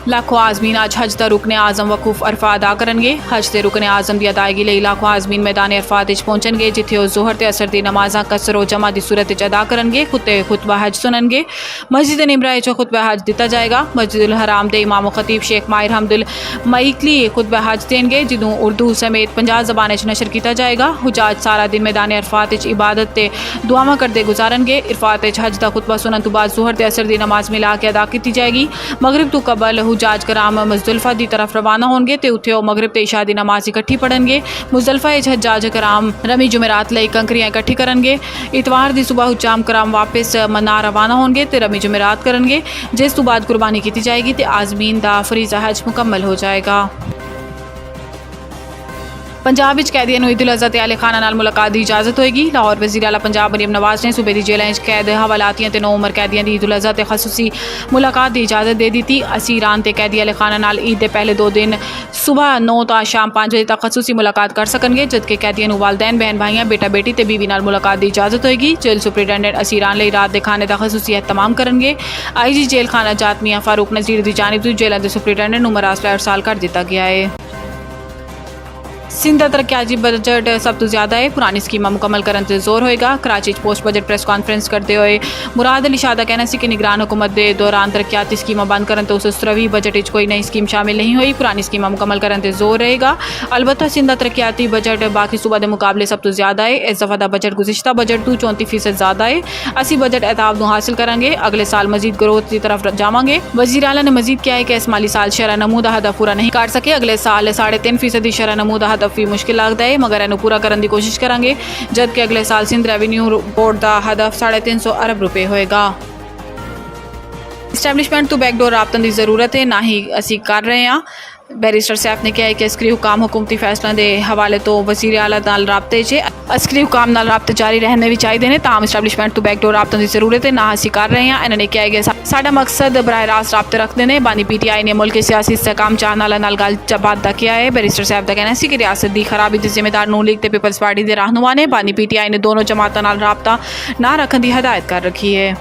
लाखों आज़मीन आज हज दा रुकने आज़म वकूफ अरफा अदा करनगे। हज दे रुकने आज़म की अदायगी लई लाखों आज़मीन मैदान अरफात विच पहुंचणगे, जिथे वो जोहर ते असर दी नमाज़ां कसरो जमा दी सूरत विच अदा करनगे। खुतबा हज सुननगे। मस्जिद निमरा विच खुतबा हज दिता जाएगा। मस्जिदुल हराम दे इमाम खतीब शेख माहिर हमदुल मईकली खुतबा हज देंगे, जिन्हों उर्दू समेत 50 ज़बानें नशर किया जाएगा। हुजाज सारा दिन मैदान अरफात विच इबादत ते दुआवां करदे गुजारनगे। अरफात विच हज दा खुतबा सुनन तो बाद जोहर ते असर दी नमाज मिला के अदा की जाएगी। मगरिब तो कबल हुजाज कराम मुज़दलिफा की तरफ रवाना होंगे तो उत्थे वो मगरिब ते इशा की नमाज इकट्ठी पढ़नगे। मुज़दलिफा विच हजाज कराम रमी जुमेरात लई कंकरियां इकट्ठी करनगे। इतवार की सुबह हुजाम कराम वापस मना रवाना होंगे तो रमी जुमेरात करनगे, जिस तो बाद कुर्बानी की जाएगी तो आज़मीन दा फरीज़ा हज मुकम्मल हो जाएगा। पंजाब विच कैदियों नूं ईद उल अज़हा ते आले खाना नाल मुलाकात की इजाज़त होएगी। लाहौर वज़ीर आला पंजाब मरीम नवाज़ ने सूबे दी जेलां च कैद हवालातियां ते 9 उमर कैदियों की ईद उल अज़हा ते खसूसी मुलाकात की इजाज़त दे दी। असीरान ते कैदी आले खाना नाल ईद के पहले 2 दिन सुबह 9 तो शाम 5 बजे तक खसूसी मुलाकात कर सकणगे, जबकि कैदियों नूं वालदैन बहन भाइयां बेटा बेटी ते बीवी नाल मुलाकात की इजाज़त होएगी। जेल सुपरिटेंडेंट असीरान लई रात के खाने का खसूसी एहतमाम करनगे। IG जेल खाना जात मियां फारूक नज़ीर की जानिब तो जेलों के सुपरिटेंडेंट नूं मरासला इरसाल कर दिता गया है। सिंध का तरक्याती बजट सब तो ज़्यादा है, पुरानी स्कीमां मुकम्मल करने से जोर होएगा। Karachi post budget press conference करते हुए मुराद अली शाह का कहना है कि निगरान हुकूमत के दौरान तरक्याती स्कीमां बंद करने तो उस रवी बजट में कोई नई स्कीम शामिल नहीं हुई। पुरानी स्कीमां मुकम्मल करने से जोर रहेगा। अलबत्ता सिंध का तरक्याती बजट बाकी सूबा के मुकाबले सब तो ज़्यादा है। इस दफ़ा का बजट गुज़िश्ता बजट तो 34% ज़्यादा है। असी बजट एहताब हासिल करांगे, अगले साल मजीद ग्रोथ की तरफ जावांगे। वज़ीर आला ने मजीद किया है कि इस माली साल शरह नमू का हदफ पूरा नहीं कर सके। अगले साल 3.5% शरह नमू का हदफ भी मुश्किल लगता है, मगर इन्हें पूरा करने की कोशिश करांगे, जबकि अगले साल सिंध रेवेन्यू बोर्ड का हदफ 350 अरब रुपए होएगा। इस्टैबलिशमेंट तो बैकडोर राबतन की जरूरत है, ना ही असी कर रहे हैं। बैरिस्टर सैफ ने कहा है कि अस्करी हुकाम हुकूमती फैसलों के हवाले तो वज़ीर आला नाल राबते च अस्करी हुकाम नाल राबते जारी रहने भी चाहिए ने। ताम इस्टैबलिशमेंट तो बैकडोर राबतों की जरूरत है, ना असी कर रहे हैं। इन्होंने कहा है कि साडा मकसद बराह रास्त राबते रखते हैं। बानी PTI ने मुल्क के सियासी इस्तेहकाम चाहने वालों नाल गलबात किया है। बैरिस्टर सैफ का कहना है कि रियासत की खराबी के जिम्मेदार नून लीग ते पीपल्स पार्टी के रहनुमा ने बानी PTI ने दोनों जमातों नाल राबता ना रखने की हदायत कर रखी है।